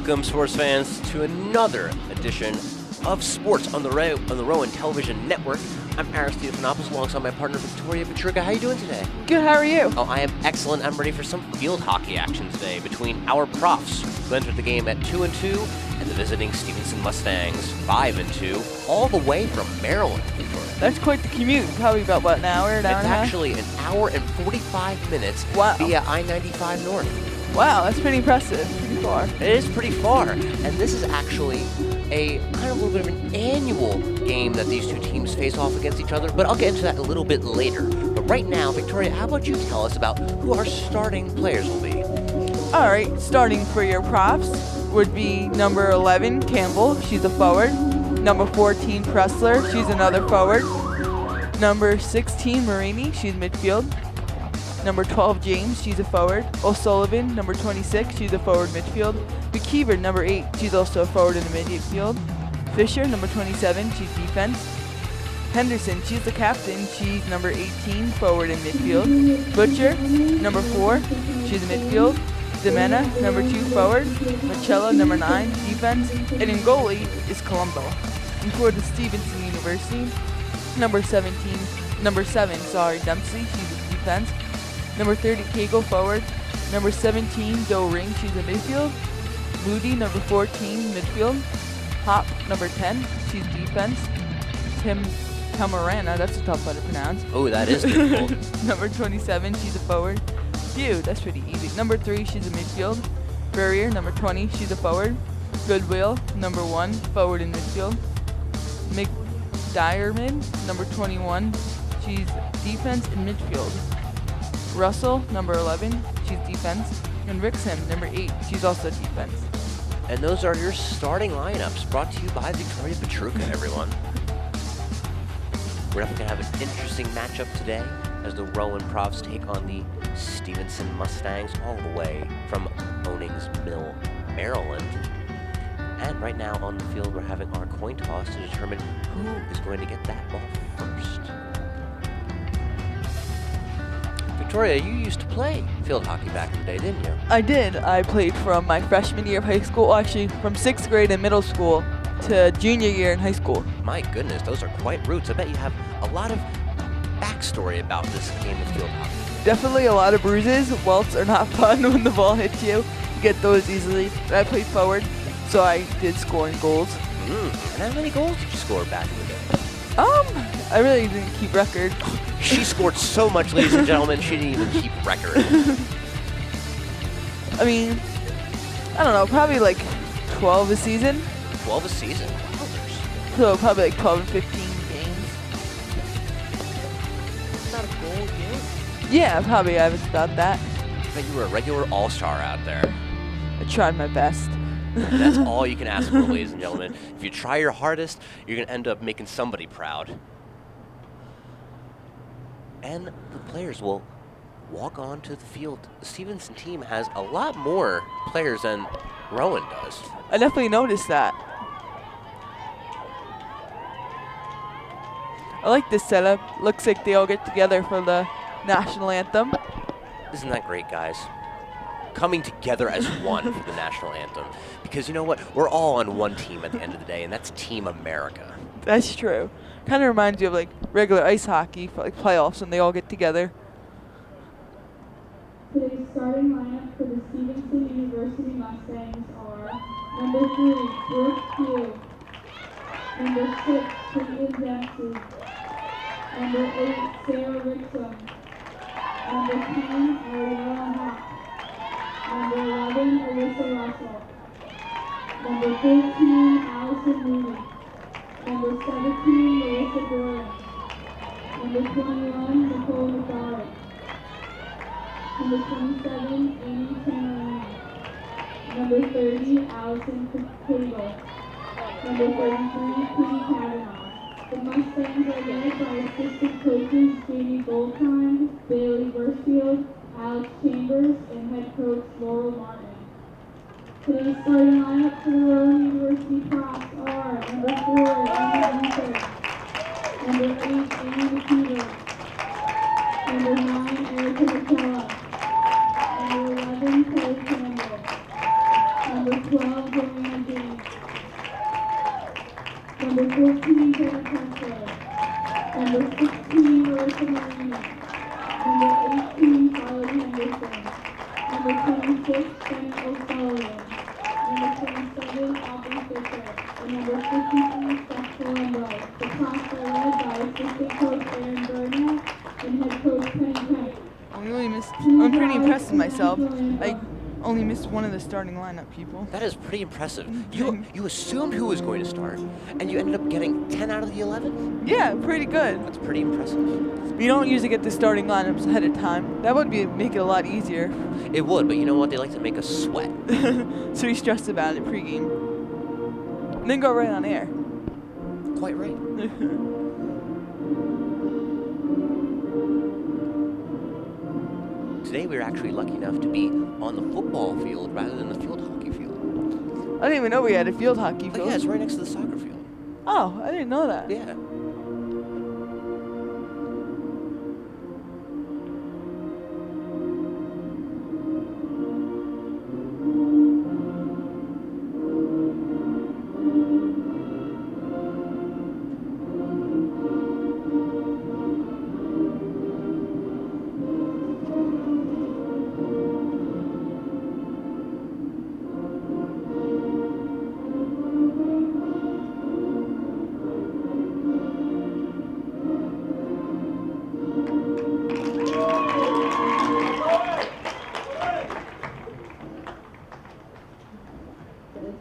Welcome, sports fans, to another edition of Sports on the Rowan Television Network. I'm Stevenson alongside my partner Victoria Petruga. How are you doing today? Good, how are you? Oh, I am excellent. I'm ready for some field hockey action today between our profs, who entered the game at 2-2, and the visiting Stevenson Mustangs, 5-2, all the way from Maryland, Victoria. That's quite the commute. Probably about, what, an hour and a half? It's actually an hour and 45 minutes via I-95 North. Wow, that's pretty impressive. Pretty far. It is pretty far, and this is actually a kind of a little bit of an annual game that these two teams face off against each other, but I'll get into that a little bit later. But right now, Victoria, how about you tell us about who our starting players will be? All right, starting for your profs would be number 11, Campbell. She's a forward. Number 14, Pressler. She's another forward. Number 16, Marini. She's midfield. Number 12, James, she's a forward. O'Sullivan, number 26, she's a forward midfield. McKeever, number 8, she's also a forward in the midfield. Fisher, number 27, she's defense. Henderson, she's the captain, she's number 18, forward in midfield. Butcher, number 4, she's a midfield. Demena, number 2, forward. Machella, number 9, defense. And in goalie is Colombo. And for the Stevenson University, number 7, Dempsey, she's a defense. Number 30, Kegel, forward. Number 17, Doe Ring, she's a midfield. Moody, number 14, midfield. Hop, number 10, she's defense. Tamarana, that's a tough one to pronounce. Oh, that is difficult. Number 27, she's a forward. Phew, that's pretty easy. Number 3, she's a midfield. Burrier, number 20, she's a forward. Goodwill, number 1, forward in midfield. McDiarmid, number 21, she's defense in midfield. Russell, number 11, she's defense. And Rixham, number 8, she's also defense. And those are your starting lineups, brought to you by Victoria Petruga, everyone. We're definitely going to have an interesting matchup today as the Rowan Profs take on the Stevenson Mustangs all the way from Owings Mill, Maryland. And right now on the field, we're having our coin toss to determine who is going to get that ball first. Victoria, you used to play field hockey back in the day, didn't you? I did. I played from my freshman year of high school, actually from 6th grade in middle school to junior year in high school. My goodness, those are quite roots. I bet you have a lot of backstory about this game of field hockey. Definitely a lot of bruises. Welts are not fun when the ball hits you. You get those easily. I played forward, so I did scoring goals. How many goals did you score back in the day? I really didn't keep record. She scored so much, ladies and gentlemen, she didn't even keep record. I mean, I don't know, probably like 12 a season. 12 a season? So probably like 12 and 15 games. Not a goal game? Yeah, probably average about that. I bet you were a regular all-star out there. I tried my best. That's all you can ask for, ladies and gentlemen. If you try your hardest, you're going to end up making somebody proud. And the players will walk onto the field. The Stevenson team has a lot more players than Rowan does. I definitely noticed that. I like this setup. Looks like they all get together for the national anthem. Isn't that great, guys? Coming together as one for the national anthem. Because you know what? We're all on one team at the end of the day, and that's Team America. That's true. Kind of reminds you of like regular ice hockey for like playoffs when they all get together. Today's starting lineup for the Stevenson University Mustangs are number 3, Brooke Pugh. Number 6, Caitlin Dempsey. Number 8, Sarah Rixham. Number 10, Ariella Hawk. Number 11, Alyssa Russell. Number 13, Allison Mooney. Number 17, Melissa Doran. Number 21, Nicole McDowell. Number 27, Amy Tamarana. Number 30, Allison Cable. Number 33, Kitty Kavanaugh. The Mustangs are led by assistant coaches Jamie Goldheim, Bailey Burfield, Alex Chambers, and head coach Laurel Martin. Today's starting lineup for the Rowan University Profs are number 4, Amy Winter. Number 8, Amy McKeever. Number 9, Erica McKella. Number 11, Kelly Campbell. Number 12, Number 14, Jenna Kessler. Number 16, Marissa Marini. Number 18, Violet Henderson. Number 26, Jenna O'Sullivan. Number 27, Aubrey Fisher. And number 53, Steph Colombo. The Profs are led by assistant coach Aaron Burnett and head coach Penny Kemp. I'm pretty impressed with myself. I only missed one of the starting lineup people. That is pretty impressive. You assumed who was going to start, and you ended up getting 10 out of the 11? Yeah, pretty good. That's pretty impressive. We don't usually get the starting lineups ahead of time. That would make it a lot easier. It would, but you know what? They like to make us sweat. So we stressed about it pregame. And then go right on air. Quite right. Today we were actually lucky enough to be on the football field rather than the field hockey field. I didn't even know we had a field hockey Oh field. yeah, it's right next to the soccer field. Oh, I didn't know that. Yeah.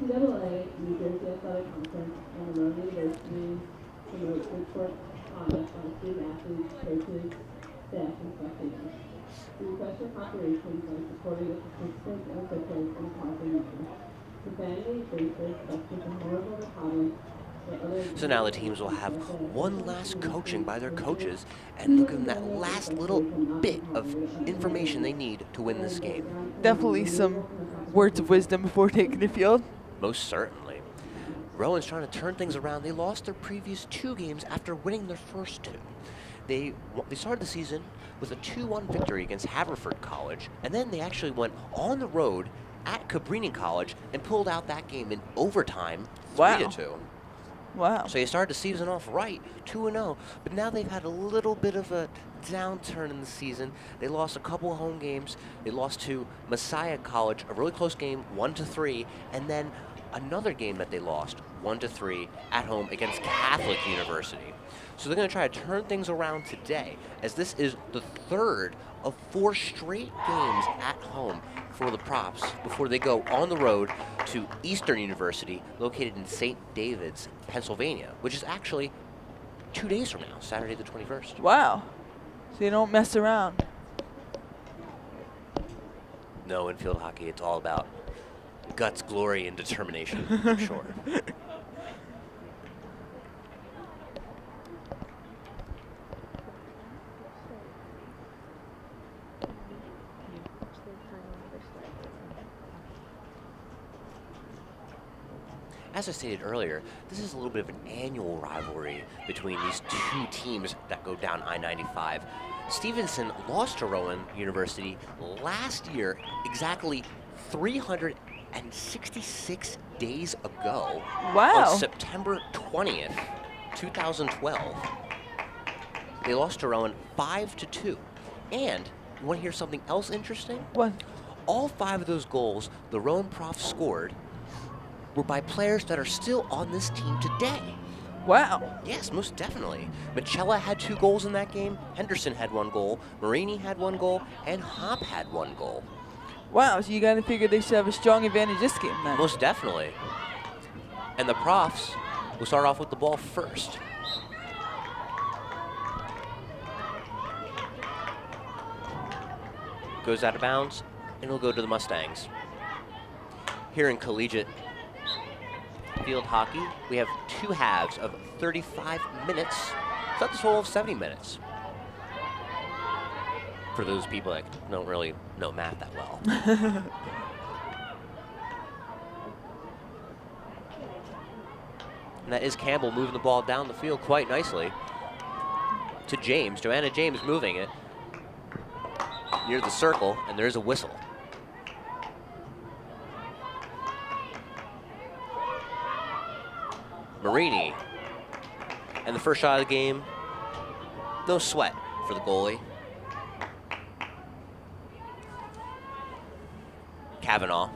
NCAA, New Jersey Athletic Conference, and the Rowan University promote good sport conduct on student athletes, coaches, staff, and spectators. We request your cooperation by supporting the participants and officials in a positive manner. Profanity, racist, sexist, and horrible comments. So now the teams will have one last coaching by their coaches and look at that last little bit of information they need to win this game. Definitely some words of wisdom before taking the field. Most certainly. Rowan's trying to turn things around. They lost their previous 2 games after winning their first 2. They started the season with a 2-1 victory against Haverford College, and then they actually went on the road at Cabrini College and pulled out that game in overtime, 3-2. Wow. So you started the season off right, 2-0, but now they've had a little bit of a downturn in the season. They lost a couple of home games. They lost to Messiah College, a really close game, 1-3, and then another game that they lost, 1-3, at home against Catholic University. So they're going to try to turn things around today, as this is the 3rd of 4 straight games at home for the Profs before they go on the road to Eastern University, located in St. David's, Pennsylvania, which is actually 2 days from now, Saturday the 21st. Wow. So you don't mess around. No, in field hockey, it's all about guts, glory, and determination, I'm sure. As I stated earlier, this is a little bit of an annual rivalry between these 2 teams that go down I-95. Stevenson lost to Rowan University last year, exactly 366 days ago. Wow. On September 20th, 2012. They lost to Rowan 5-2. And you want to hear something else interesting? What? All 5 of those goals the Rowan Profs scored were by players that are still on this team today. Wow. Yes, most definitely. Michella had 2 goals in that game, Henderson had 1 goal, Marini had 1 goal, and Hop had 1 goal. Wow, so you gotta figure they should have a strong advantage this game then. Most definitely. And the Profs will start off with the ball first. Goes out of bounds, and it'll go to the Mustangs. Here in collegiate field hockey, we have 2 halves of 35 minutes. So that's a total of 70 minutes. For those people that don't really know math that well. And that is Campbell moving the ball down the field quite nicely to James. Joanna James moving it near the circle, and there's a whistle. Marini And the first shot of the game, no sweat for the goalie. Kavanaugh.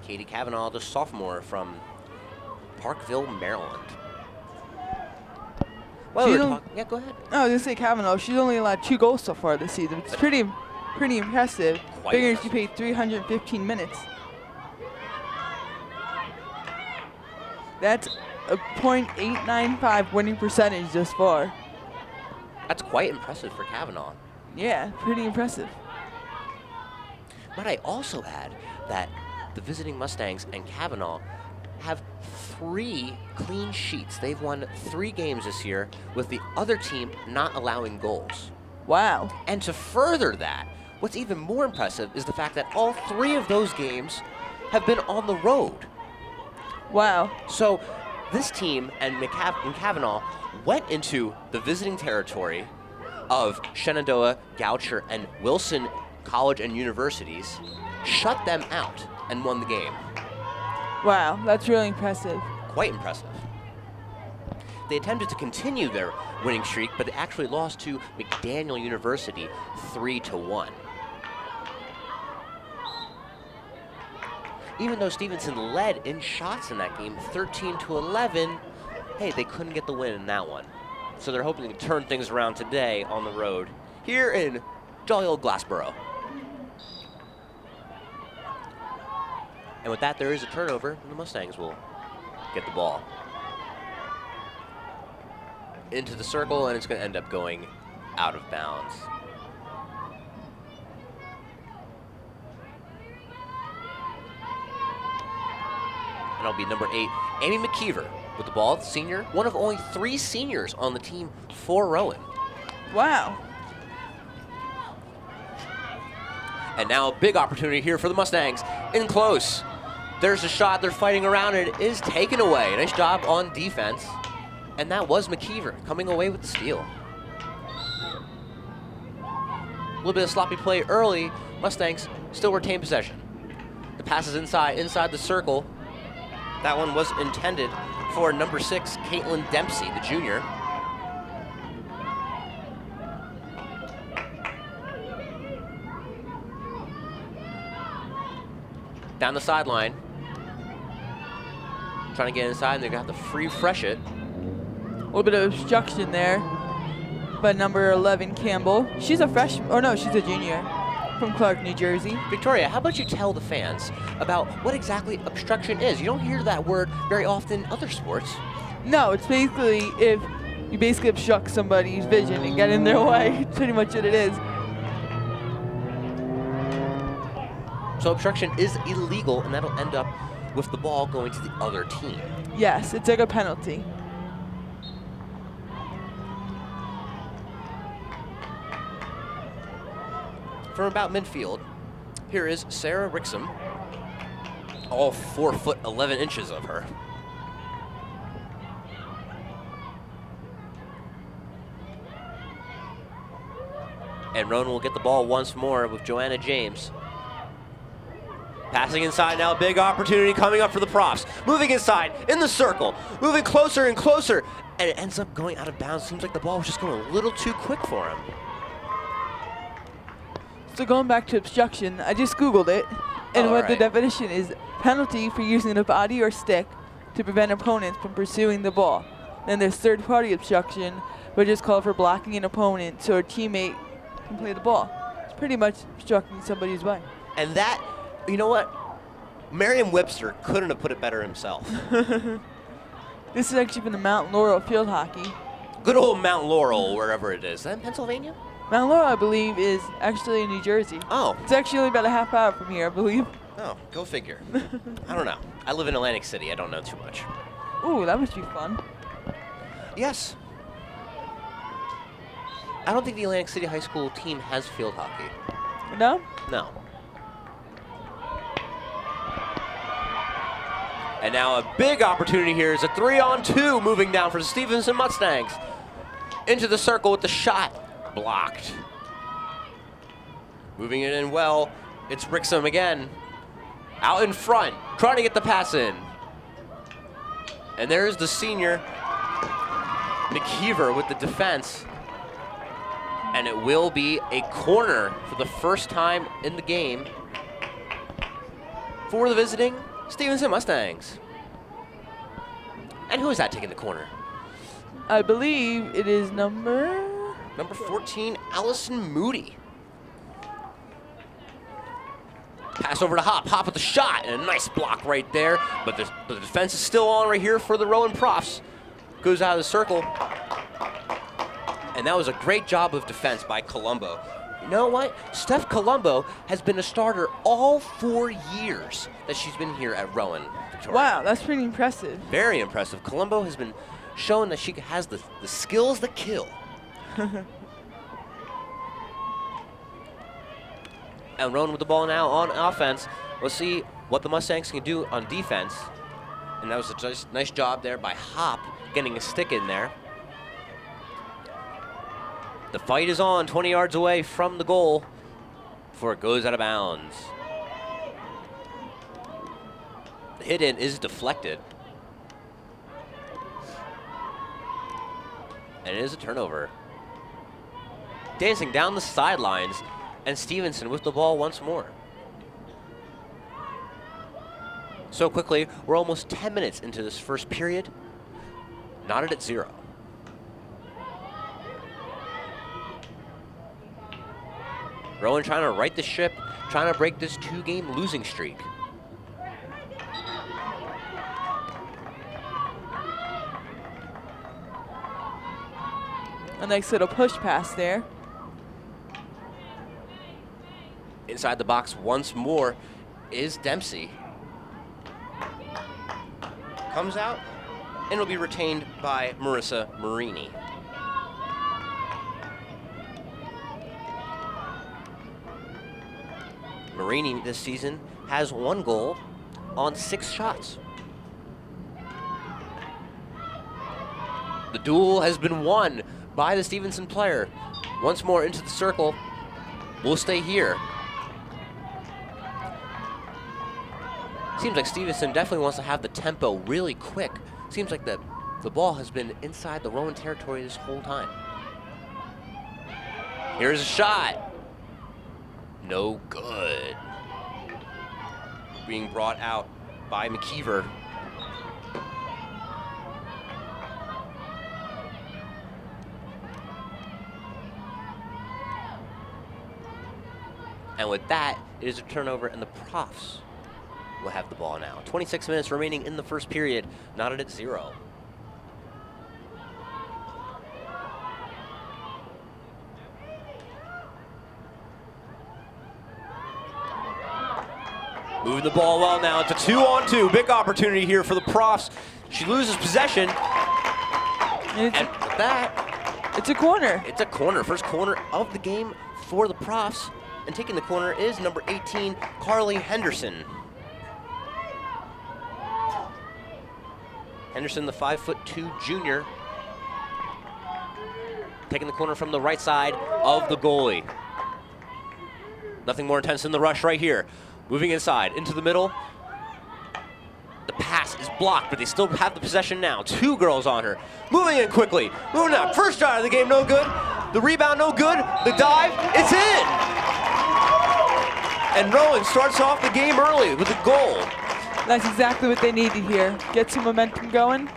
Katie Kavanaugh, the sophomore from Parkville, Maryland. Well, yeah, go ahead. I was gonna say Kavanaugh. She's only allowed 2 goals so far this season. It's pretty impressive. Figures she played 315 minutes. That's a .895 winning percentage thus far. That's quite impressive for Kavanaugh. Yeah, pretty impressive. Might I also add that the visiting Mustangs and Kavanaugh have 3 clean sheets. They've won 3 games this year with the other team not allowing goals. Wow. And to further that, what's even more impressive is the fact that all 3 of those games have been on the road. Wow. So this team and Kavanaugh went into the visiting territory of Shenandoah, Goucher, and Wilson College and Universities, shut them out, and won the game. Wow, that's really impressive. Quite impressive. They attempted to continue their winning streak, but they actually lost to McDaniel University 3-1. Even though Stevenson led in shots in that game, 13-11, hey, they couldn't get the win in that one. So they're hoping to turn things around today on the road here in jolly old Glassboro. And with that, there is a turnover, and the Mustangs will get the ball into the circle, and it's going to end up going out of bounds. And it'll be number 8, Amy McKeever, with the ball, the senior, one of only 3 seniors on the team for Rowan. Wow. And now a big opportunity here for the Mustangs. In close. There's a shot, they're fighting around, and it is taken away. Nice job on defense. And that was McKeever coming away with the steal. A little bit of sloppy play early. Mustangs still retain possession. The pass is inside the circle. That one was intended for number 6, Caitlin Dempsey, the junior. Down the sideline. Trying to get inside, and they're going to have to refresh it. A little bit of obstruction there. But number 11, Campbell. She's a freshman. Oh, no, she's a junior from Clark, New Jersey. Victoria, how about you tell the fans about what exactly obstruction is? You don't hear that word very often in other sports. No, it's basically if you basically obstruct somebody's vision and get in their way. It's pretty much what it is. So obstruction is illegal, and that'll end up with the ball going to the other team. Yes, it's like a penalty. From about midfield, here is Sarah Rixom, all 4'11" of her. And Rowan will get the ball once more with Joanna James. Passing inside now, big opportunity coming up for the Profs. Moving inside, in the circle, moving closer and closer, and it ends up going out of bounds. Seems like the ball was just going a little too quick for him. So going back to obstruction, I just Googled it, and what the definition is: penalty for using a body or stick to prevent opponents from pursuing the ball. Then there's third-party obstruction, which is called for blocking an opponent so a teammate can play the ball. It's pretty much obstructing somebody's way. And that, you know what? Merriam-Webster couldn't have put it better himself. This is actually from the Mount Laurel field hockey. Good old Mount Laurel, wherever it is. Is that in Pennsylvania? Mount Laurel, I believe, is actually in New Jersey. Oh. It's actually only about a half hour from here, I believe. Oh, go figure. I don't know. I live in Atlantic City. I don't know too much. Ooh, that must be fun. Yes. I don't think the Atlantic City High School team has field hockey. No? No. And now a big opportunity here is a 3-on-2 moving down for the Stevenson Mustangs. Into the circle with the shot. Blocked. Moving it in well. It's Rixom again. Out in front, trying to get the pass in. And there's the senior, McKeever, with the defense. And it will be a corner for the first time in the game for the visiting Stevenson Mustangs. And who is that taking the corner? I believe it is number 14, Allison Moody. Pass over to Hop. Hop with the shot, and a nice block right there. But the defense is still on right here for the Rowan Profs. Goes out of the circle. And that was a great job of defense by Colombo. You know what? Steph Colombo has been a starter all 4 years that she's been here at Rowan, Victoria. Wow, that's pretty impressive. Very impressive. Colombo has been showing that she has the skills that kill. And Rowan with the ball now on offense. We'll see what the Mustangs can do on defense. And that was a nice job there by Hop getting a stick in there. The fight is on 20 yards away from the goal before it goes out of bounds. The hit in is deflected. And it is a turnover. Dancing down the sidelines, and Stevenson with the ball once more. So quickly, we're almost 10 minutes into this first period. Knotted at 0. Rowan trying to right the ship, trying to break this 2-game losing streak. A nice little push pass there. Inside the box once more is Dempsey. Comes out, and it'll be retained by Marissa Marini. Marini this season has 1 goal on 6 shots. The duel has been won by the Stevenson player. Once more into the circle. We'll stay here. Seems like Stevenson definitely wants to have the tempo really quick. Seems like the ball has been inside the Rowan territory this whole time. Here's a shot. No good. Being brought out by McKeever. And with that, it is a turnover, and the Profs will have the ball now. 26 minutes remaining in the first period, knotted at 0. Moving the ball well now. It's a 2-on-2. Big opportunity here for the Profs. She loses possession. And with that, it's a corner. It's a corner. First corner of the game for the Profs. And taking the corner is number 18, Carly Henderson. Henderson, the 5'2" junior. Taking the corner from the right side of the goalie. Nothing more intense than the rush right here. Moving inside, into the middle. The pass is blocked, but they still have the possession now. 2 girls on her. Moving in quickly. Moving up. First shot of the game, no good. The rebound, no good. The dive, it's in! And Rowan starts off the game early with a goal. That's exactly what they needed here. Get some momentum going.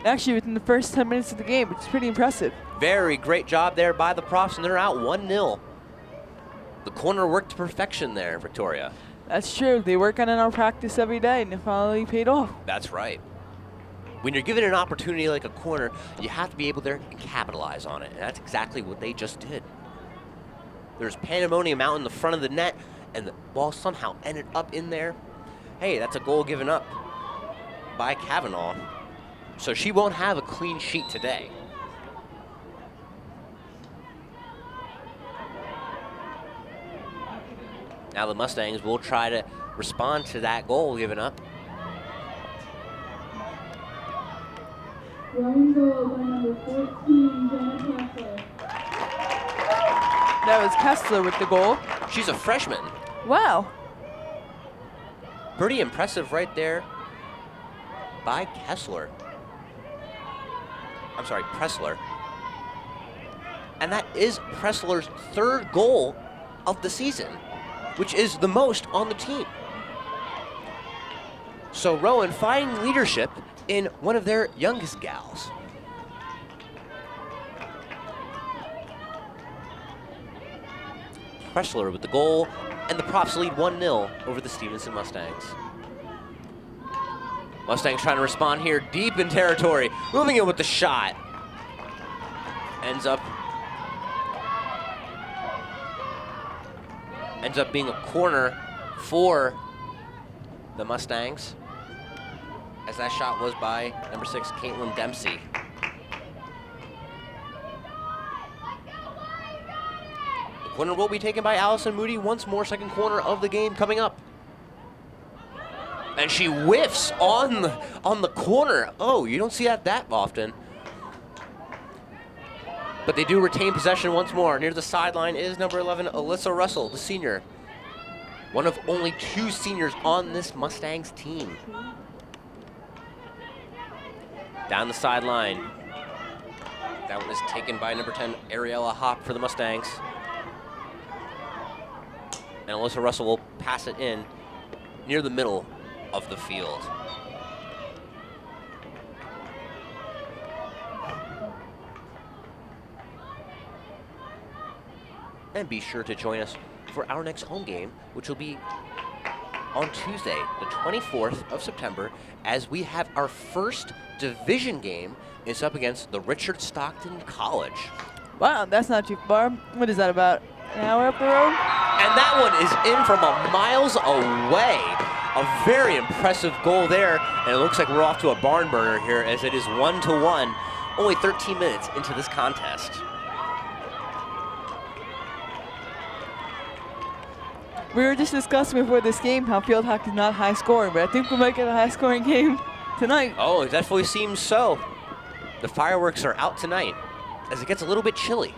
Actually, within the first 10 minutes of the game, which is pretty impressive. Very great job there by the Profs, and they're out 1-0. The corner worked to perfection there, Victoria. That's true. They work on it in practice every day, and it finally paid off. That's right. When you're given an opportunity like a corner, you have to be able to capitalize on it, and that's exactly what they just did. There's pandemonium out in the front of the net, and the ball somehow ended up in there. Hey, that's a goal given up by Kavanaugh. So she won't have a clean sheet today. Now the Mustangs will try to respond to that goal given up. Running goal by number 14, Jenna Kessler. That was Kessler with the goal. She's a freshman. Wow. Pretty impressive right there by Kessler. I'm sorry, Pressler. And that is Pressler's 3rd goal of the season, which is the most on the team. So Rowan finding leadership in one of their youngest gals. Pressler with the goal, and the Profs lead 1-0 over the Stevenson Mustangs. Mustangs trying to respond here, deep in territory, moving in with the shot. Ends up being a corner for the Mustangs, as that shot was by number 6, Caitlin Dempsey. The corner will be taken by Allison Moody once more, 2nd corner of the game coming up. And she whiffs on the corner. Oh, you don't see that often. But they do retain possession once more. Near the sideline is number 11, Alyssa Russell, the senior. One of only 2 seniors on this Mustangs team. Down the sideline. That one is taken by number 10, Ariella Hopp for the Mustangs. And Alyssa Russell will pass it in near the middle of the field. And be sure to join us for our next home game, which will be on Tuesday, the 24th of September, as we have our first division game. It's up against the Richard Stockton College. Wow, that's not too far. What is that, about an hour up the road? And that one is in from miles away. A very impressive goal there, and it looks like we're off to a barn burner here, as it is 1-1, only 13 minutes into this contest. We were just discussing before this game how field hockey is not high scoring, but I think we might get a high scoring game tonight. Oh, it definitely seems so. The fireworks are out tonight, as it gets a little bit chilly.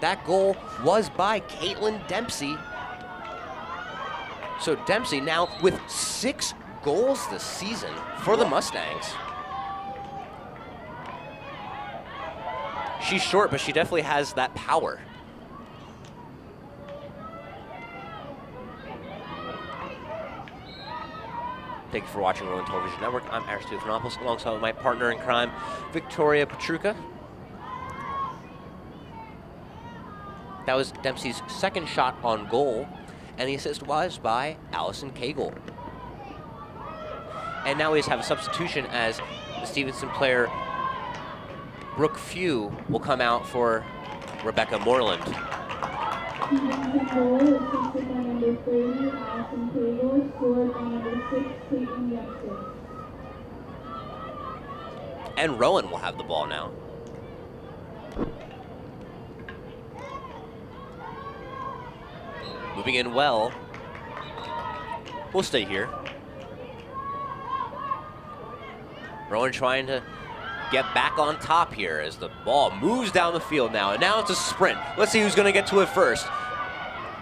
That goal was by Caitlin Dempsey. So Dempsey now with 6 goals this season for the Mustangs. She's short, but she definitely has that power. Thank you for watching Rolling Television Network. I'm Aristoteles, alongside my partner in crime, Victoria Petruka. That was Dempsey's 2nd shot on goal, and the assist was by Allison Cagle. And now we just have a substitution, as the Stevenson player, Brooke Few, will come out for Rebecca Moreland. Stevenson goal is assisted by number 30, Allison Cagle, scored by number 6, Caitlin Dempsey. And Rowan will have the ball now. Moving in well. We'll stay here. Rowan trying to get back on top here as the ball moves down the field now. And now it's a sprint. Let's see who's going to get to it first.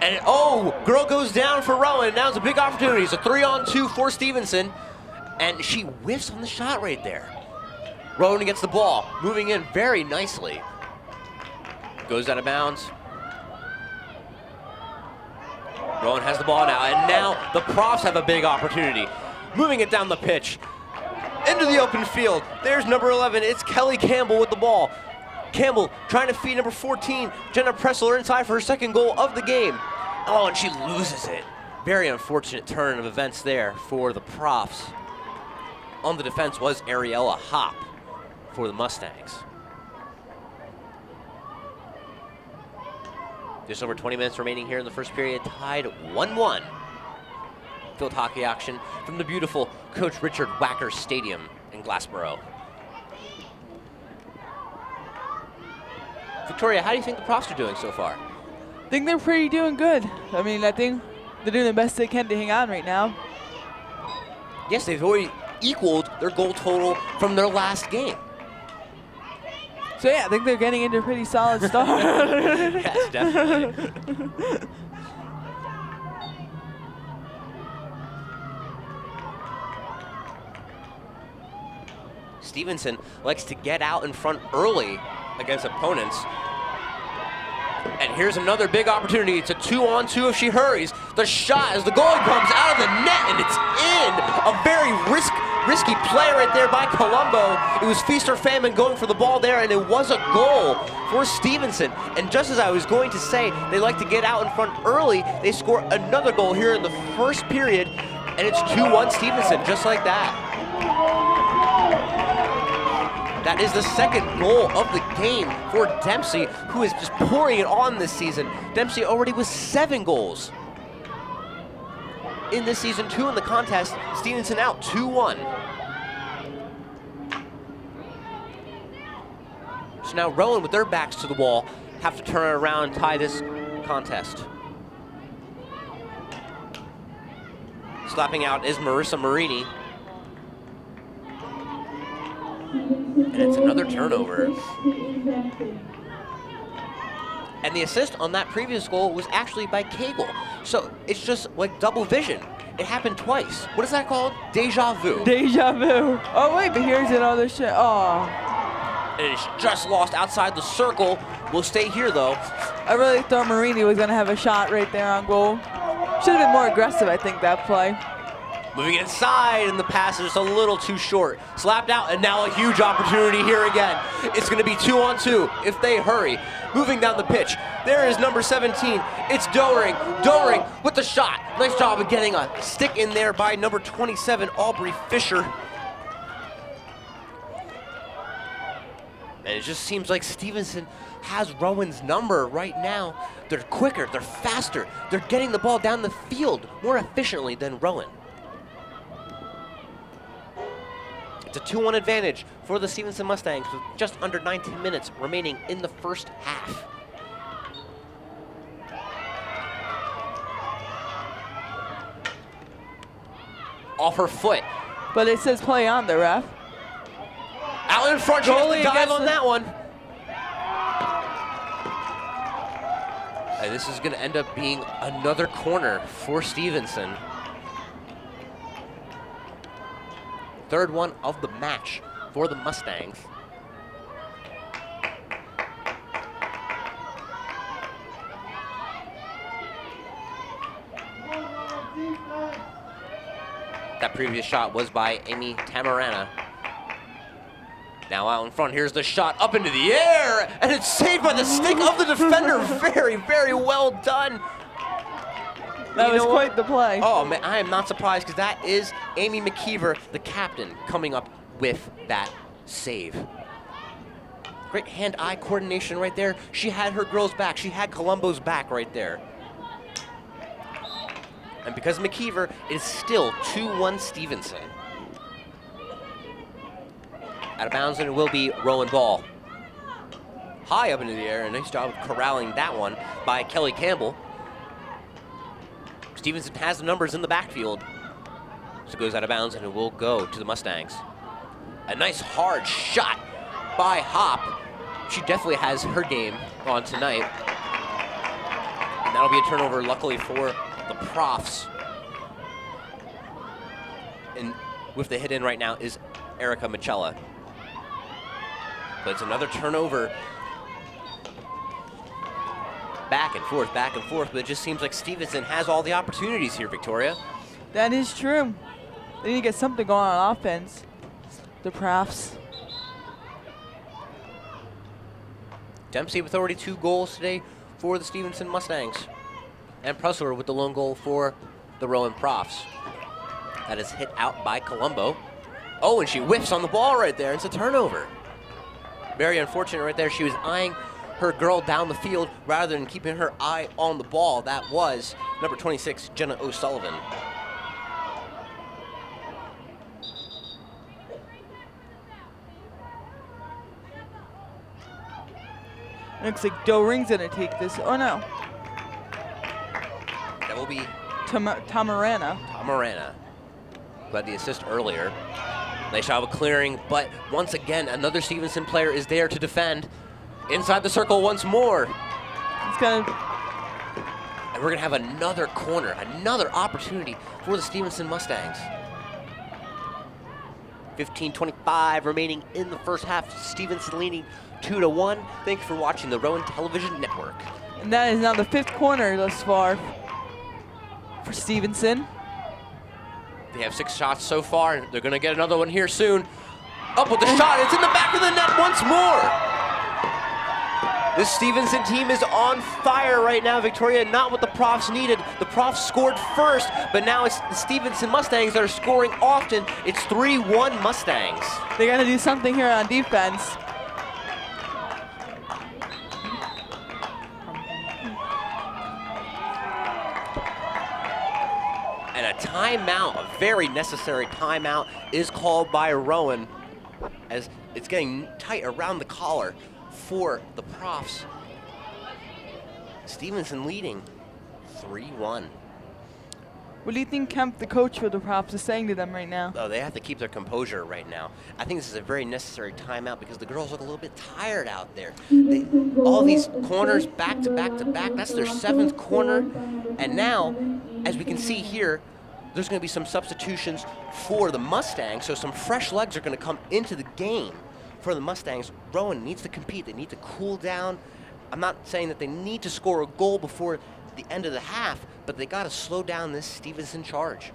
And oh, girl goes down for Rowan. Now it's a big opportunity. It's a 3-on-2 for Stevenson. And she whiffs on the shot right there. Rowan gets the ball, moving in very nicely. Goes out of bounds. Rowan has the ball now, and now the Profs have a big opportunity. Moving it down the pitch, into the open field. There's number 11, it's Kelly Campbell with the ball. Campbell trying to feed number 14, Jenna Pressler, inside for her 2nd goal of the game. Oh, and she loses it. Very unfortunate turn of events there for the Profs. On the defense was Ariella Hopp for the Mustangs. Just over 20 minutes remaining here in the first period, tied 1-1. Field hockey action from the beautiful Coach Richard Wacker Stadium in Glassboro. Victoria, how do you think the Profs are doing so far? I think they're pretty doing good. I mean, I think they're doing the best they can to hang on right now. Yes, they've already equaled their goal total from their last game. So yeah, I think they're getting into a pretty solid start. Yes, definitely. Stevenson likes to get out in front early against opponents. And here's another big opportunity. It's a 2-on-2 if she hurries. The shot as the goalie comes out of the net, and it's in. A very risky play right there by Colombo. It was feast or famine going for the ball there, and it was a goal for Stevenson. And just as I was going to say, they like to get out in front early. They score another goal here in the first period, and it's 2-1 Stevenson, just like that. That is the second goal of the game for Dempsey, who is just pouring it on this season. Dempsey already with 7 goals in this season, 2 in the contest. Stevenson out 2-1. So now Rowan, with their backs to the wall, have to turn it around and tie this contest. Slapping out is Marissa Marini. And it's another turnover. And the assist on that previous goal was actually by Cagle. So it's just like double vision. It happened twice. What is that called? Deja vu. Deja vu. Oh wait, but here's another shot. Oh. And it's just lost outside the circle. Will stay here though. I really thought Marini was gonna have a shot right there on goal. Should have been more aggressive, I think, that play. Moving inside, and the pass is just a little too short. Slapped out, and now a huge opportunity here again. It's going to be 2-on-2 if they hurry. Moving down the pitch, there is number 17. It's Doering. Doering with the shot. Nice job of getting a stick in there by number 27, Aubrey Fisher. And it just seems like Stevenson has Rowan's number right now. They're quicker, they're faster, they're getting the ball down the field more efficiently than Rowan. It's a 2-1 advantage for the Stevenson Mustangs with just under 19 minutes remaining in the first half. Off her foot. But it says play on the ref. Out in front, she has to dive on that one. And this is going to end up being another corner for Stevenson. Third one of the match for the Mustangs. That previous shot was by Amy Tamarana. Now out in front, here's the shot up into the air, and it's saved by the stick of the defender. Very, very well done. That was quite the play. Oh, man, I am not surprised because that is Amy McKeever, the captain, coming up with that save. Great hand-eye coordination right there. She had her girl's back. She had Colombo's back right there. And because of McKeever, it is still 2-1 Stevenson. Out of bounds, and it will be Rowan ball. High up into the air, a nice job of corralling that one by Kelly Campbell. Stevenson has the numbers in the backfield. So it goes out of bounds, and it will go to the Mustangs. A nice hard shot by Hop. She definitely has her game on tonight. And that'll be a turnover, luckily, for the Profs. And with the hit in right now is Erica Michella. But it's another turnover. Back and forth, but it just seems like Stevenson has all the opportunities here, Victoria. That is true. They need to get something going on offense. The Profs. Dempsey with already 2 goals today for the Stevenson Mustangs. And Pressler with the lone goal for the Rowan Profs. That is hit out by Colombo. Oh, and she whiffs on the ball right there. It's a turnover. Very unfortunate right there. She was eyeing her girl down the field rather than keeping her eye on the ball. That was number 26, Jenna O'Sullivan. Looks like Doering's gonna take this. Oh no. That will be Tamarana. Tamarana. Who had the assist earlier. Nice job of clearing, but once again, another Stevenson player is there to defend. Inside the circle once more. It's gonna. And we're gonna have another corner, another opportunity for the Stevenson Mustangs. 15:25 remaining in the first half. Stevenson leading 2-1. Thank you for watching the Rowan Television Network. And that is now the 5th corner thus far for Stevenson. They have 6 shots so far, and they're going to get another one here soon. Up with the shot. It's in the back of the net once more. This Stevenson team is on fire right now, Victoria. Not what the Profs needed. The Profs scored first, but now it's the Stevenson Mustangs that are scoring often. It's 3-1 Mustangs. They got to do something here on defense. And a timeout, a very necessary timeout, is called by Rowan as it's getting tight around the collar for the Profs. Stevenson leading 3-1. What do you think Kemp, the coach for the Profs, is saying to them right now? Oh, they have to keep their composure right now. I think this is a very necessary timeout because the girls look a little bit tired out there. All these corners back to back to back, that's their 7th corner. And now, as we can see here, there's going to be some substitutions for the Mustangs, so some fresh legs are going to come into the game for the Mustangs. Rowan needs to compete. They need to cool down. I'm not saying that they need to score a goal before the end of the half, but they got to slow down this Stevenson charge.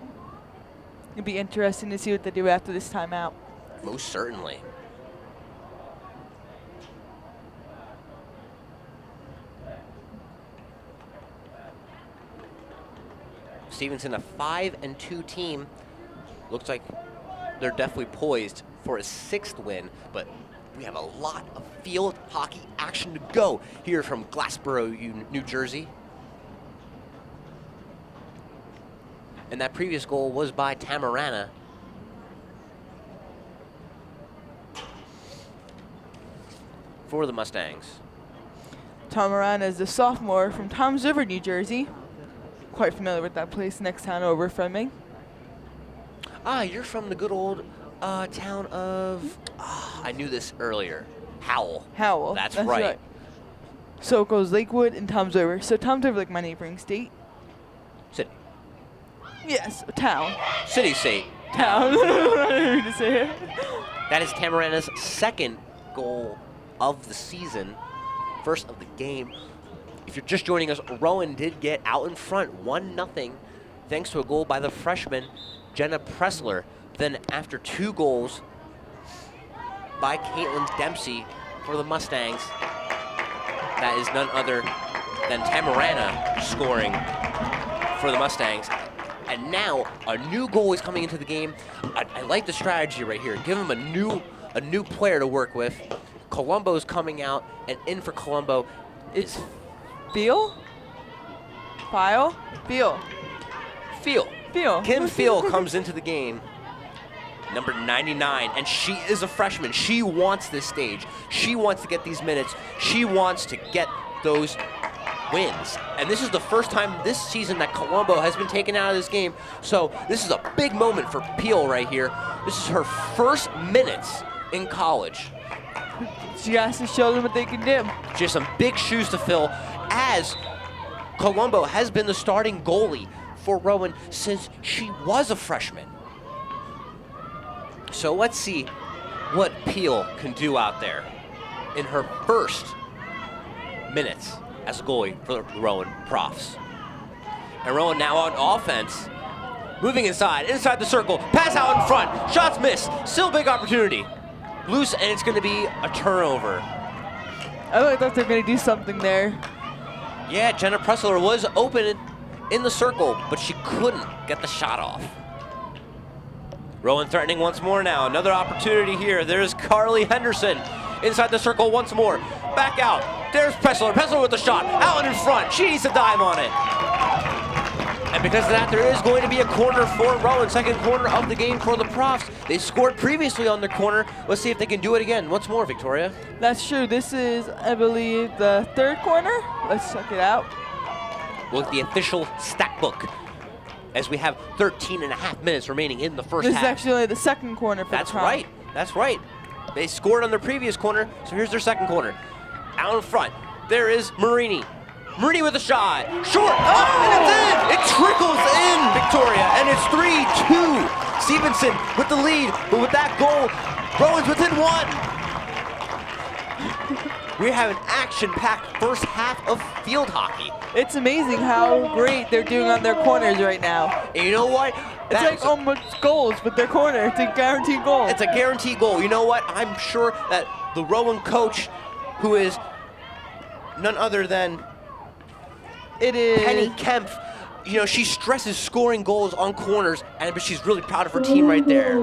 It'd be interesting to see what they do after this timeout. Most certainly. Stevenson, a 5-2 team. Looks like they're definitely poised for a 6th win, but we have a lot of field hockey action to go here from Glassboro, New Jersey. And that previous goal was by Tamarana. For the Mustangs. Tamarana is a sophomore from Toms River, New Jersey. Quite familiar with that place, next town over from me. Ah, you're from the good old town of, I knew this earlier, Howell. Howell. That's right. So it goes Lakewood and Toms River. So Toms River, like my neighboring state. City. Yes, a town. City state. Town. I don't know to say it. That is Tamarana's 2nd goal of the season, 1st of the game. If you're just joining us, Rowan did get out in front 1-0 thanks to a goal by the freshman, Jenna Pressler. Then after 2 goals by Caitlin Dempsey for the Mustangs, that is none other than Tamarana scoring for the Mustangs. And now a new goal is coming into the game. I like the strategy right here. Give them a new player to work with. Colombo's coming out, and in for Colombo is Feel? File? Feel. Feel. Kim Feel comes into the game. Number 99, and she is a freshman. She wants this stage. She wants to get these minutes. She wants to get those wins. And this is the first time this season that Colombo has been taken out of this game. So this is a big moment for Peel right here. This is her first minutes in college. She has to show them what they can do. She has some big shoes to fill, as Colombo has been the starting goalie for Rowan since she was a freshman. So let's see what Peel can do out there in her first minutes as a goalie for the Rowan Profs. And Rowan now on offense, moving inside the circle, pass out in front, shots missed, still big opportunity. Loose, and it's going to be a turnover. I thought they were going to do something there. Yeah, Jenna Pressler was open in the circle, but she couldn't get the shot off. Rowan threatening once more now. Another opportunity here. There's Carly Henderson inside the circle once more. Back out. There's Pressler. Pressler with the shot. Out in front. She needs to dive on it. And because of that, there is going to be a corner for Rowan. 2nd corner of the game for the Profs. They scored previously on their corner. Let's see if they can do it again. Once more, Victoria. That's true. This is, I believe, the 3rd corner. Let's check it out. Look at the official stat book, as we have 13.5 minutes remaining in the first half. This is actually the 2nd corner for That's the Profs. right. That's right. They scored on their previous corner, so here's their 2nd corner. Out in front, there is Marini. Marini with a shot. Short. Oh, and it's in. It trickles in, Victoria, and it's 3-2 Stevenson with the lead, but with that goal, Rowan's within 1. We have an action-packed first half of field hockey. It's amazing how great they're doing on their corners right now. And you know what? It's like almost goals with their corner. It's a guaranteed goal. It's a guaranteed goal. You know what? I'm sure that the Rowan coach, who is none other than Penny Kempf, you know, she stresses scoring goals on corners, but she's really proud of her team right there.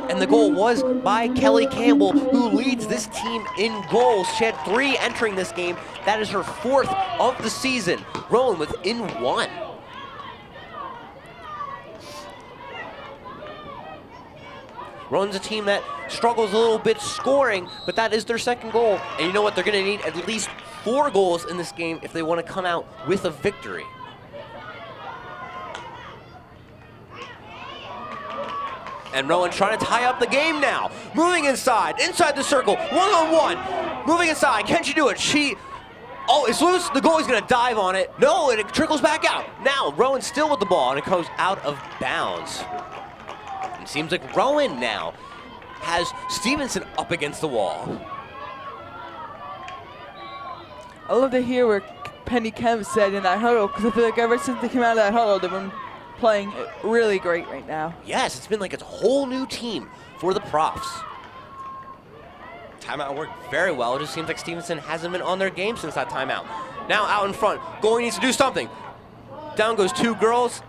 And the goal was by Kelly Campbell, who leads this team in goals. She had 3 entering this game. That is her 4th of the season. Rowan within 1. Rowan's a team that struggles a little bit scoring, but that is their 2nd goal. And you know what? They're going to need at least 4 goals in this game if they want to come out with a victory. And Rowan trying to tie up the game now. Moving inside the circle, 1-on-1. Moving inside, can she do it? Oh, it's loose. The goalie's going to dive on it. No, and it trickles back out. Now, Rowan still with the ball, and it goes out of bounds. It seems like Rowan now has Stevenson up against the wall. I love to hear what Penny Kemp said in that huddle, because I feel like ever since they came out of that huddle, they've been playing really great right now. Yes, it's been like it's a whole new team for the Profs. Timeout worked very well. It just seems like Stevenson hasn't been on their game since that timeout. Now out in front, goalie needs to do something. Down goes 2 girls,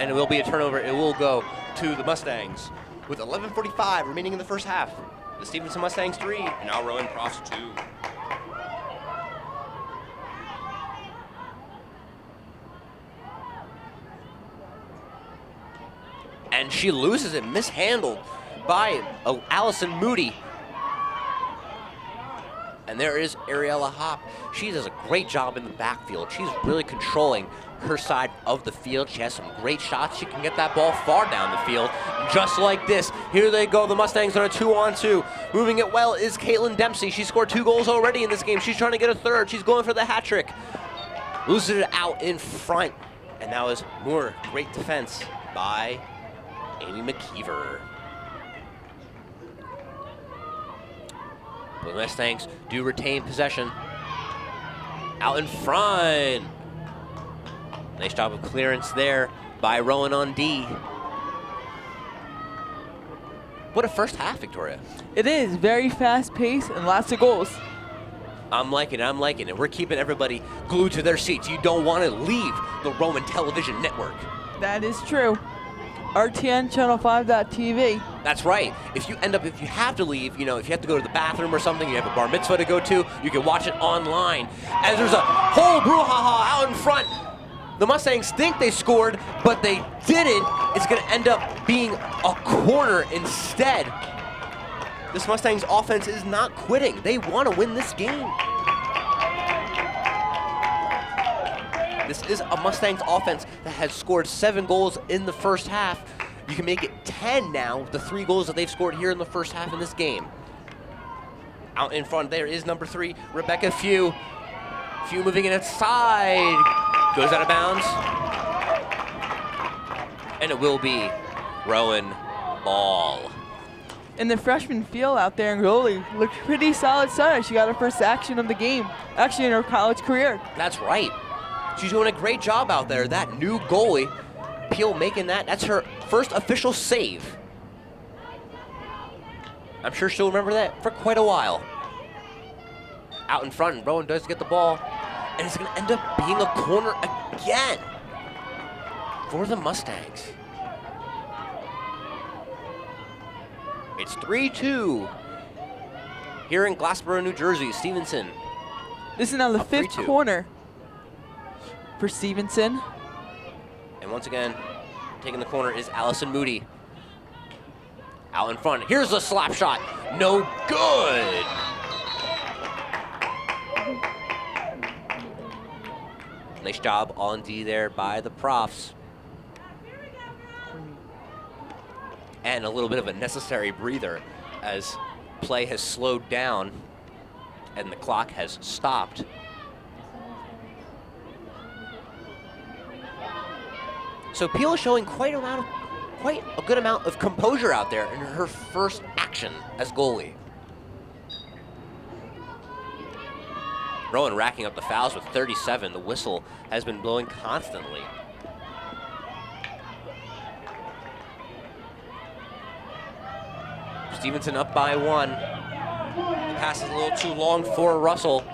and it will be a turnover. It will go to the Mustangs with 11:45 remaining in the first half. The Stevenson Mustangs 3, and now Rowan Profs 2. And she loses it, mishandled by Allison Moody. And there is Ariella Hopp. She does a great job in the backfield. She's really controlling her side of the field. She has some great shots. She can get that ball far down the field, just like this. Here they go, the Mustangs on a 2-on-2. Moving it well is Caitlin Dempsey. She scored 2 goals already in this game. She's trying to get a 3rd. She's going for the hat trick. Loses it out in front. And that was more great defense by Amy McKeever. The Mustangs do retain possession. Out in front. Nice job of clearance there by Rowan on D. What a first half, Victoria. It is very fast paced and lots of goals. I'm liking it. We're keeping everybody glued to their seats. You don't want to leave the Rowan Television Network. That is true. RTN Channel 5.tv. That's right. If you have to leave, you know, if you have to go to the bathroom or something, you have a bar mitzvah to go to, you can watch it online. As there's a whole brouhaha out in front. The Mustangs think they scored, but they didn't. It's going to end up being a corner instead. This Mustangs offense is not quitting. They want to win this game. This is a Mustangs offense that has scored 7 goals in the first half. You can make it 10 now with the 3 goals that they've scored here in the first half in this game. Out in front there is number 3, Rebecca Few. Few moving it inside. Goes out of bounds. And it will be Rowan ball. And the freshman field out there in goalie looked pretty solid center. She got her first action of the game, actually in her college career. That's right. She's doing a great job out there. That new goalie, Peel, making that's her first official save. I'm sure she'll remember that for quite a while. Out in front, and Rowan does get the ball. And it's going to end up being a corner again for the Mustangs. It's 3-2 here in Glassboro, New Jersey. Stevenson. This is now the 5th 3-2. corner for Stevenson. And once again, taking the corner is Allison Moody. Out in front. Here's a slap shot. No good. Nice job on D there by the Profs. And a little bit of a necessary breather as play has slowed down and the clock has stopped. So Peel is showing quite a good amount of composure out there in her first action as goalie. Rowan racking up the fouls with 37. The whistle has been blowing constantly. Stevenson up by 1. The pass is a little too long for Russell.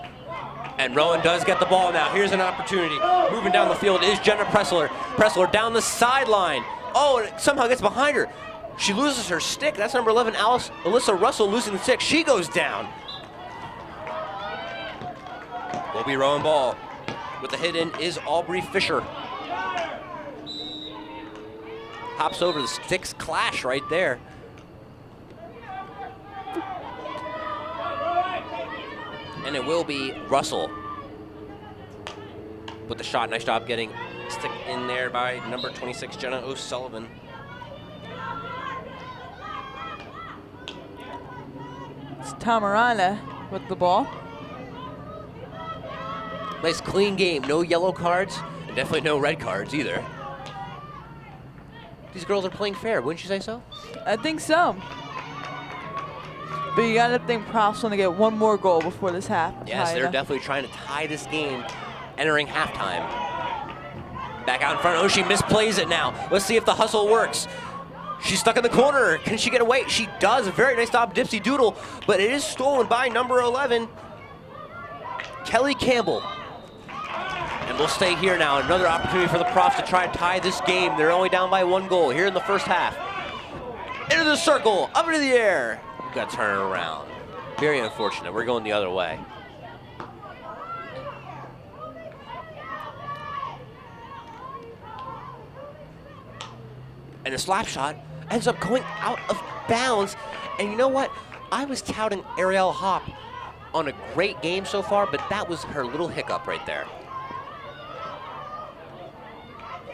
And Rowan does get the ball now. Here's an opportunity. Moving down the field is Jenna Pressler. Pressler down the sideline. Oh, and it somehow gets behind her. She loses her stick. That's number 11, Alyssa Russell losing the stick. She goes down. Will be Rowan ball. With the hit in is Aubrey Fisher. Hops over, the sticks clash right there. And it will be Russell with the shot. Nice job getting stick in there by number 26, Jenna O'Sullivan. It's Tamarana with the ball. Nice clean game. No yellow cards, and definitely no red cards either. These girls are playing fair, wouldn't you say so? I think so. But you gotta think Profs want to get one more goal before this half. Yes, they're definitely trying to tie this game entering halftime. Back out in front. Oh, she misplays it now. Let's see if the hustle works. She's stuck in the corner. Can she get away? She does. A very nice stop, Dipsy Doodle, but it is stolen by number 11, Kelly Campbell. And we'll stay here now. Another opportunity for the Profs to try and tie this game. They're only down by 1 goal here in the first half. Into the circle, up into the air. We've got to turn it around. Very unfortunate. We're going the other way. And the slap shot ends up going out of bounds. And you know what? I was touting Ariel Hopp on a great game so far, but that was her little hiccup right there.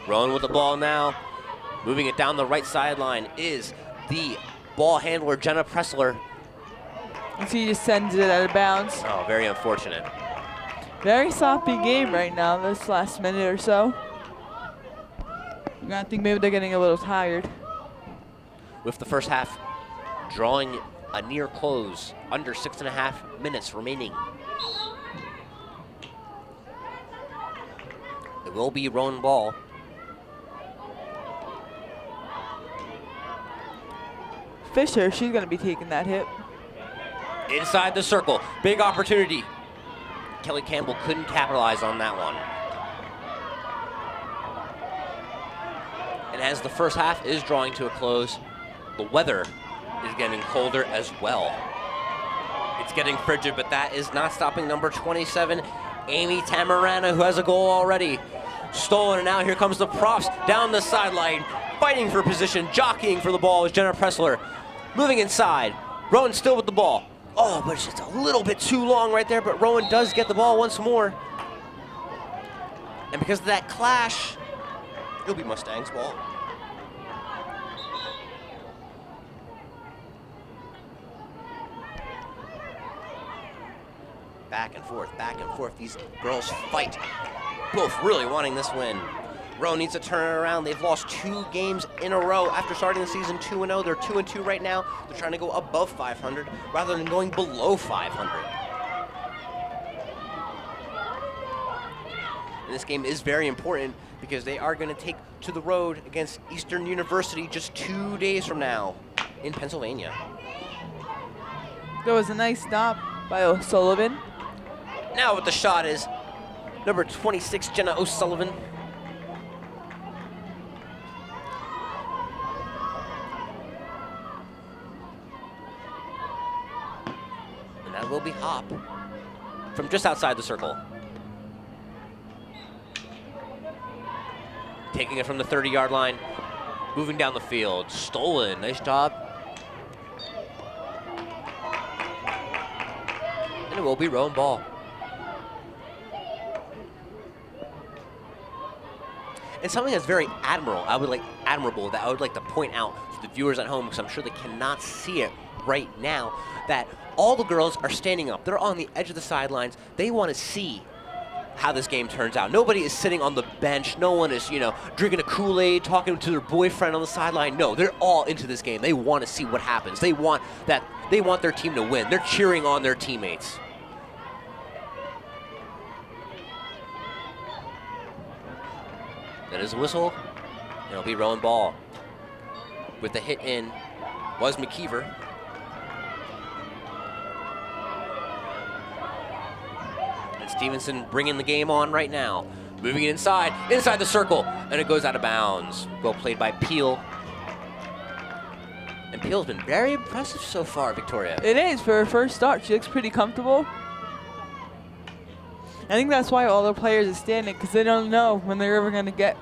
Rowan with the ball now. Moving it down the right sideline is the ball handler, Jenna Pressler. And she just sends it out of bounds. Oh, very unfortunate. Very sloppy game right now, this last minute or so. I think maybe they're getting a little tired. With the first half drawing a near close, under 6.5 minutes remaining. It will be Rowan ball. Fisher, she's going to be taking that hit. Inside the circle, big opportunity. Kelly Campbell couldn't capitalize on that one. And as the first half is drawing to a close, the weather is getting colder as well. It's getting frigid, but that is not stopping number 27, Amy Tamarana, who has a goal already. Stolen, and now here comes the Profs down the sideline, fighting for position, jockeying for the ball is Jenna Pressler. Moving inside, Rowan still with the ball. Oh, but it's just a little bit too long right there, but Rowan does get the ball once more. And because of that clash, it'll be Mustangs ball. Back and forth. These girls fight. Both really wanting this win. Rowan needs to turn it around. They've lost 2 games in a row after starting the season 2-0. They're 2-2 right now. They're trying to go above 500 rather than going below 500. And this game is very important because they are going to take to the road against Eastern University just 2 days from now in Pennsylvania. There was a nice stop by O'Sullivan. Now with the shot is number 26, Jenna O'Sullivan. And that will be Hopp from just outside the circle. Taking it from the 30-yard line, moving down the field. Stolen, nice job. And it will be Rowan ball. And something that's very admirable that I would like to point out to the viewers at home, because I'm sure they cannot see it right now, that all the girls are standing up. They're on the edge of the sidelines. They want to see how this game turns out. Nobody is sitting on the bench. No one is, you know, drinking a Kool-Aid, talking to their boyfriend on the sideline. No, they're all into this game. They want to see what happens. They want their team to win. They're cheering on their teammates. That is a whistle. It'll be Rowan ball. With the hit in was McKeever. And Stevenson bringing the game on right now. Moving it inside the circle, and it goes out of bounds. Well played by Peel. And Peel's been very impressive so far, Victoria. It is for her first start. She looks pretty comfortable. I think that's why all the players are standing, because they don't know when they're ever going to get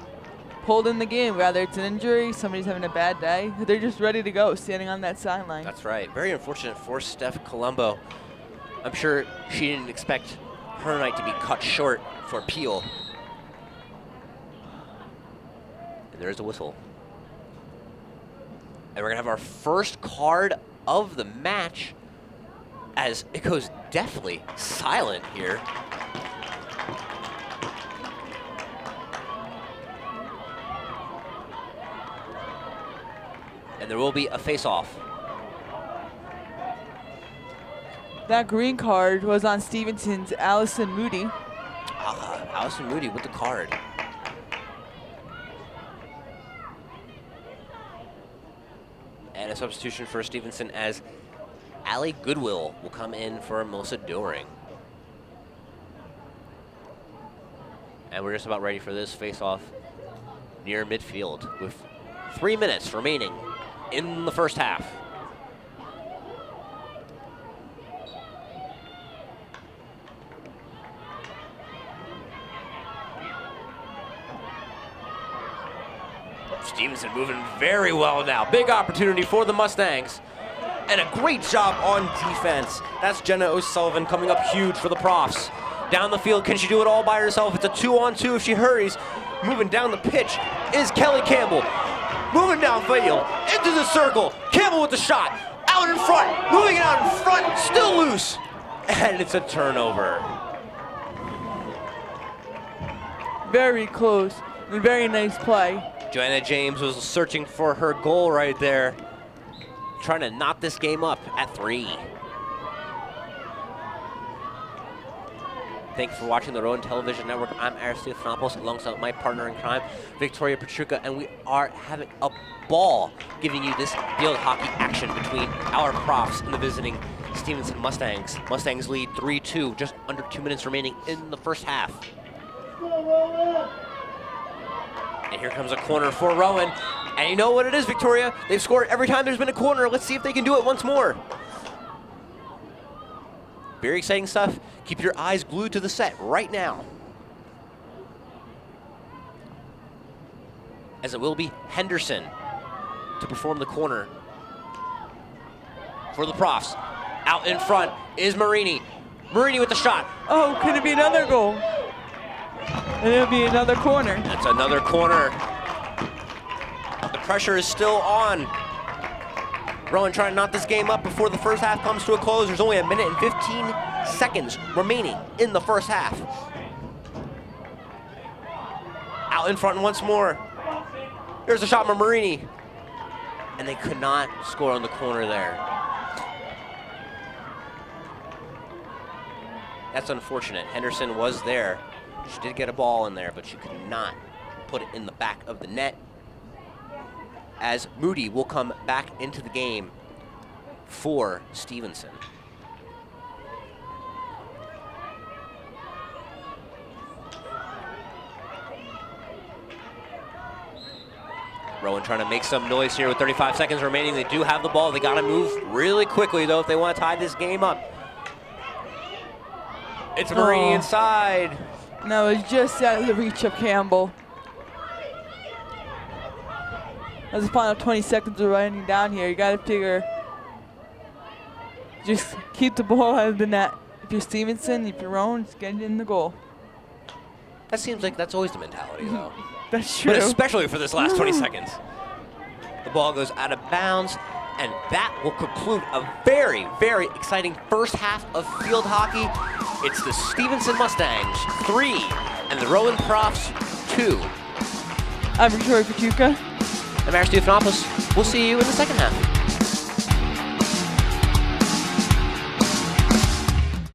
pulled in the game, whether it's an injury, somebody's having a bad day. They're just ready to go, standing on that sideline. That's right. Very unfortunate for Steph Colombo. I'm sure she didn't expect her night to be cut short for Peel. And there's the whistle. And we're going to have our first card of the match as it goes deathly silent here. And there will be a face-off. That green card was on Stevenson's Allison Moody. Allison Moody with the card. And a substitution for Stevenson as Allie Goodwill will come in for Melissa Doring. And we're just about ready for this face-off near midfield with 3 minutes remaining in the first half. Stevenson moving very well now. Big opportunity for the Mustangs. And a great job on defense. That's Jenna O'Sullivan coming up huge for the Profs. Down the field, can she do it all by herself? It's a 2-on-2 if she hurries. Moving down the pitch is Kelly Campbell. Moving downfield, into the circle. Campbell with the shot, out in front, moving it out in front, still loose. And it's a turnover. Very close and very nice play. Joanna James was searching for her goal right there. Trying to knot this game up at 3. Thanks for watching the Rowan Television Network. I'm Aristides alongside my partner in crime, Victoria Petruka, and we are having a ball giving you this field hockey action between our Profs and the visiting Stevenson Mustangs. Mustangs lead 3-2, just under 2 minutes remaining in the first half. And here comes a corner for Rowan. And you know what it is, Victoria? They've scored every time there's been a corner. Let's see if they can do it once more. Very exciting stuff. Keep your eyes glued to the set right now. As it will be Henderson to perform the corner for the Profs. Out in front is Marini. Marini with the shot. Oh, could it be another goal? And it'll be another corner. That's another corner. The pressure is still on. Rowan trying to knot this game up before the first half comes to a close. There's only 1 minute and 15 seconds remaining in the first half. Out in front once more. Here's a shot from Marini. And they could not score on the corner there. That's unfortunate. Henderson was there. She did get a ball in there, but she could not put it in the back of the net. As Moody will come back into the game for Stevenson. Rowan trying to make some noise here with 35 seconds remaining. They do have the ball. They got to move really quickly, though, if they want to tie this game up. It's Marini inside. No, it's just out of the reach of Campbell. As the final 20 seconds are winding down here, you got to figure, just keep the ball out of the net. If you're Stevenson, if you're Rowan, just get it in the goal. That seems like that's always the mentality, though. That's true. But especially for this last 20 seconds. The ball goes out of bounds, and that will conclude a very, very exciting first half of field hockey. It's the Stevenson Mustangs 3 and the Rowan Profs 2. I'm Victoria Pachuca. I'm Aaron Stevenopoulos. We'll see you in the second half.